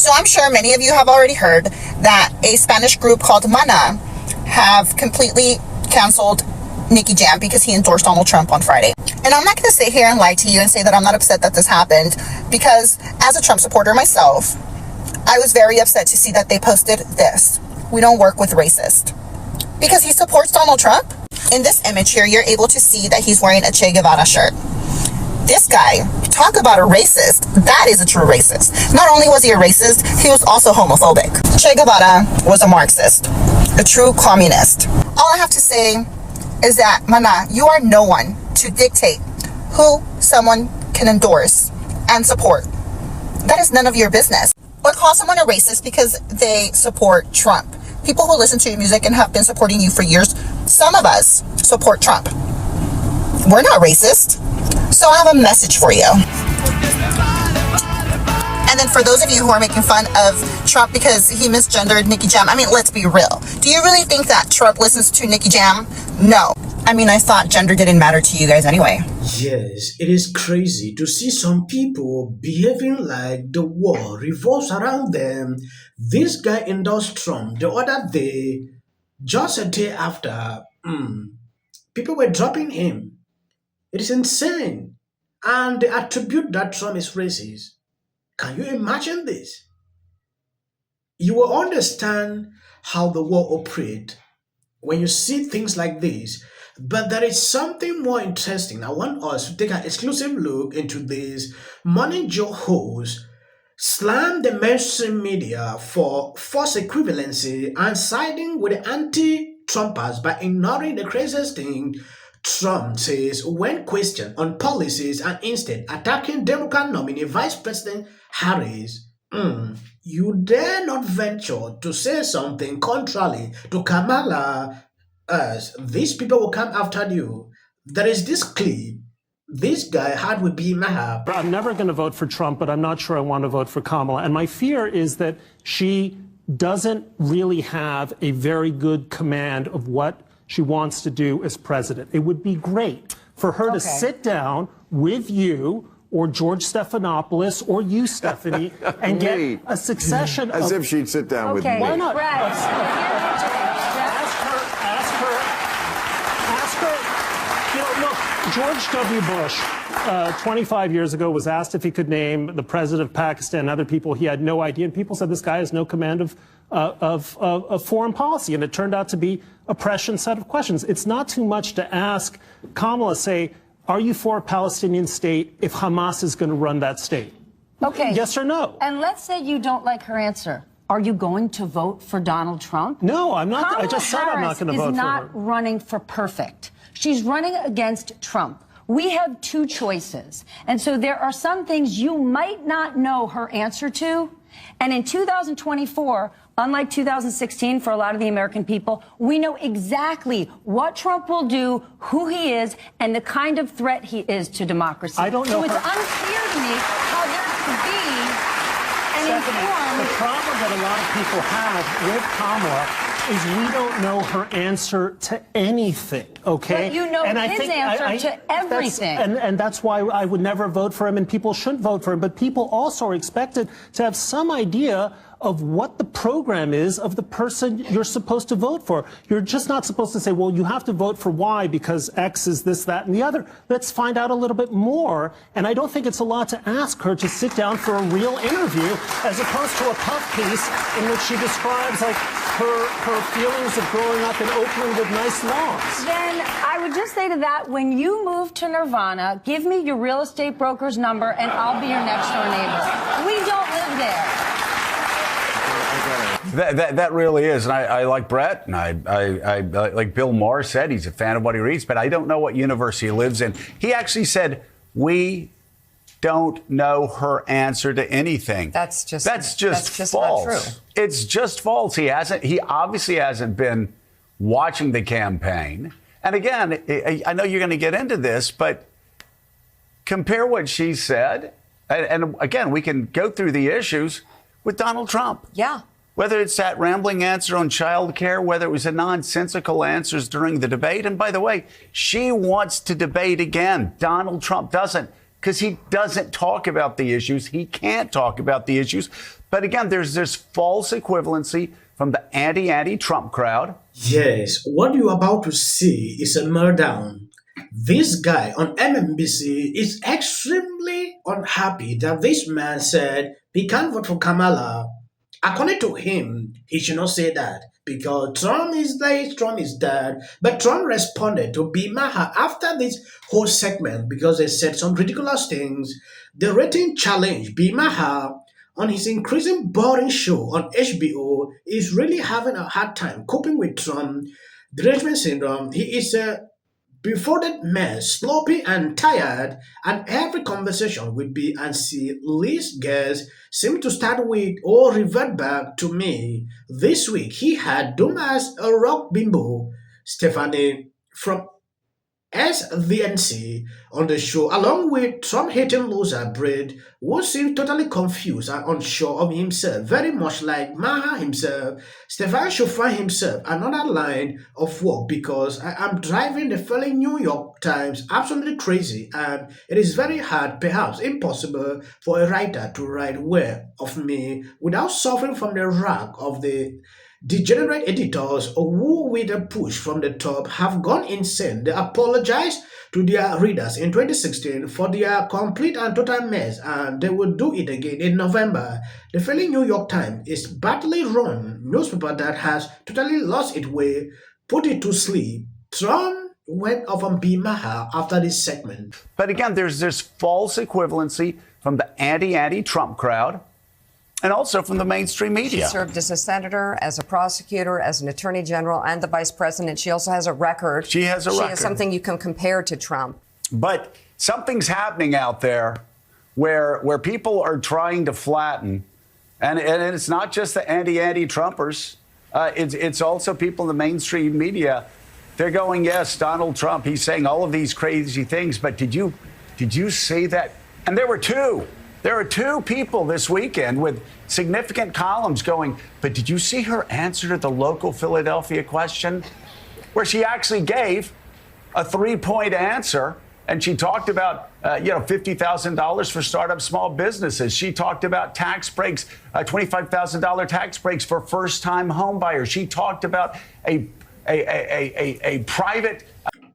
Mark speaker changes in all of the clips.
Speaker 1: So I'm sure many of you have already heard that a Spanish group called Maná have completely canceled Nicky Jam because he endorsed Donald Trump on Friday. And I'm not going to sit here and lie to you and say that I'm not upset that this happened, because as a Trump supporter myself, I was very upset to see that they posted this: "We don't work with racists," because he supports Donald Trump. In this image here, you're able to see that he's wearing a Che Guevara shirt. This guy, talk about a racist. That is a true racist. Not only was he a racist, he was also homophobic. Che Guevara was a Marxist, a true communist. All I have to say is that, Maná, you are no one to dictate who someone can endorse and support. That is none of your business. Or call someone a racist because they support Trump. People who listen to your music and have been supporting you for years, some of us support Trump. We're not racist. So I have a message for you. And then for those of you who are making fun of Trump because he misgendered Nicky Jam, I mean, let's be real. Do you really think that Trump listens to Nicky Jam? No. I mean, I thought gender didn't matter to you guys anyway.
Speaker 2: Yes, it is crazy to see some people behaving like the world revolves around them. This guy endorsed Trump the other day, just a day after. People were dropping him. It is insane. And they attribute that Trump is racist. Can you imagine this? You will understand how the world operates when you see things like this. But there is something more interesting. I want us to take an exclusive look into this. Morning Joe host slammed the mainstream media for false equivalency and siding with the anti-Trumpers by ignoring the craziest thing Trump says when questioned on policies and instead attacking Democrat nominee Vice President Harris. You dare not venture to say something contrary to Kamala, as these people will come after you. There is this clip this guy had with Maher.
Speaker 3: I'm never going to vote for Trump, but I'm not sure I want to vote for Kamala. And my fear is that she doesn't really have a very good command of what she wants to do as president. It would be great for her to sit down with you or George Stephanopoulos or you, Stephanie, and get a succession
Speaker 4: As if she'd sit down with me.
Speaker 3: Why not?
Speaker 5: Brett.
Speaker 3: Ask her, you know, look, George W. Bush, 25 years ago, was asked if he could name the president of Pakistan and other people. He had no idea. And people said this guy has no command of foreign policy. And it turned out to be a prescient set of questions. It's not too much to ask Kamala, say, are you for a Palestinian state if Hamas is going to run that state?
Speaker 5: Okay.
Speaker 3: Yes or no?
Speaker 5: And let's say you don't like her answer. Are you going to vote for Donald Trump?
Speaker 3: No, I'm not.
Speaker 5: Kamala
Speaker 3: I just said I'm not going to vote for her.
Speaker 5: Harris is not running for perfect. She's running against Trump. We have two choices. And so there are some things you might not know her answer to. And in 2024, unlike 2016 for a lot of the American people, we know exactly what Trump will do, who he is, and the kind of threat he is to democracy.
Speaker 3: I don't know.
Speaker 5: So it's unclear to me how there could be an informed...
Speaker 3: The problem that a lot of people have with Kamala is we don't know her answer to anything, okay?
Speaker 5: But you know his answer to everything.
Speaker 3: And that's why I would never vote for him, and people shouldn't vote for him. But people also are expected to have some idea of what the program is of the person you're supposed to vote for. You're just not supposed to say, well, you have to vote for Y because X is this, that, and the other. Let's find out a little bit more. And I don't think it's a lot to ask her to sit down for a real interview as opposed to a puff piece in which she describes like her feelings of growing up in Oakland with nice lawns.
Speaker 5: Then I would just say to that, when you move to Nirvana, give me your real estate broker's number and I'll be your next door neighbor. We don't live there.
Speaker 4: That really is, and I like Brett, and I like Bill Maher said, he's a fan of what he reads, but I don't know what universe he lives in. He actually said, we don't know her answer to anything.
Speaker 6: That's just
Speaker 4: false.
Speaker 6: Not true.
Speaker 4: It's just false. He obviously hasn't been watching the campaign. And again, I know you're going to get into this, but compare what she said, and again, we can go through the issues with Donald Trump.
Speaker 6: Yeah.
Speaker 4: Whether it's that rambling answer on child care, whether it was the nonsensical answers during the debate. And by the way, she wants to debate again. Donald Trump doesn't, because he doesn't talk about the issues. He can't talk about the issues But again, there's this false equivalency from the anti-Trump crowd.
Speaker 2: Yes, what you're about to see is a meltdown. This guy on MMBC is extremely unhappy that this man said he can't vote for Kamala. According to him, he should not say that because Trump is there, Trump is dead. But Trump responded to Maher after this whole segment because they said some ridiculous things. The rating challenge Maher on his increasing boring show on HBO is really having a hard time coping with Trump derangement syndrome. He is a befolded mess, sloppy and tired, and every conversation with B and C least guests seem to start with or revert back to me. This week he had Dumas a rock bimbo, Stephanie from SVNC on the show, along with Trump-hating loser Brad, who seemed totally confused and unsure of himself, very much like Maher himself. Stefan should find himself another line of work because I am driving the fellow New York Times absolutely crazy, and it is very hard, perhaps impossible, for a writer to write well of me without suffering from the wrath of the degenerate editors who, with a push from the top, have gone insane. They apologized to their readers in 2016 for their complete and total mess, and they will do it again in November. The failing New York Times is badly run newspaper that has totally lost its way. Put it to sleep. Trump went off on Maher after this segment.
Speaker 4: But again, there's this false equivalency from the anti-Trump crowd and also from the mainstream media.
Speaker 6: She served as a senator, as a prosecutor, as an attorney general, and the vice president. She also has a record.
Speaker 4: She has a record.
Speaker 6: She has something you can compare to Trump.
Speaker 4: But something's happening out there where people are trying to flatten, and it's not just the anti-Trumpers. It's also people in the mainstream media. They're going, yes, Donald Trump, he's saying all of these crazy things, but did you see that? And there were two. There are two people this weekend with significant columns going, but did you see her answer to the local Philadelphia question where she actually gave a 3-point answer? And she talked about, $50,000 for startup small businesses. She talked about tax breaks, $25,000 tax breaks for first-time home buyers. She talked about a private.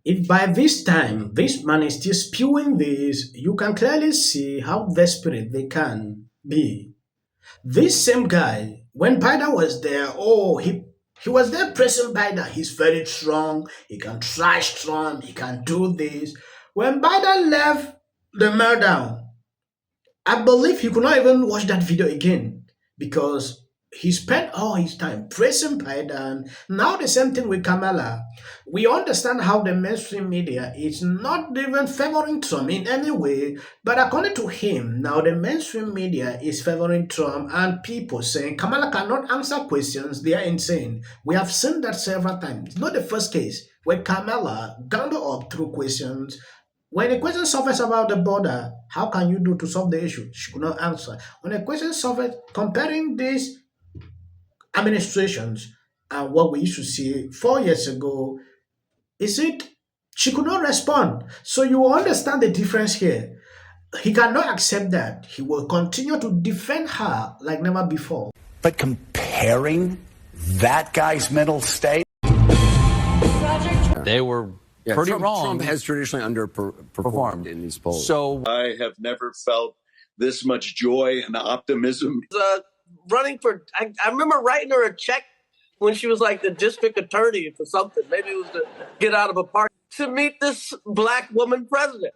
Speaker 2: If by this time this man is still spewing this, you can clearly see how desperate they can be. This same guy, when Biden was there, he was there pressing Biden. He's very strong. He can trash Trump. He can do this. When Biden left the meltdown, I believe he could not even watch that video again because he spent all his time praising Biden. Now the same thing with Kamala. We understand how the mainstream media is not even favoring Trump in any way, but according to him, now the mainstream media is favoring Trump and people saying Kamala cannot answer questions. They are insane. We have seen that several times. It's not the first case where Kamala gandled up through questions. When a question surfaces about the border, how can you do to solve the issue? She could not answer. When a question surfaces comparing these administrations and what we used to see 4 years ago, she could not respond. So you will understand the difference here. He cannot accept that. He will continue to defend her like never before.
Speaker 4: But comparing that guy's mental state?
Speaker 7: They were pretty wrong.
Speaker 8: Trump has traditionally underperformed in these polls.
Speaker 7: So
Speaker 9: I have never felt this much joy and optimism.
Speaker 10: Running for, I remember writing her a check when she was like the district attorney for something. Maybe it was to get out of a party to meet this black woman president.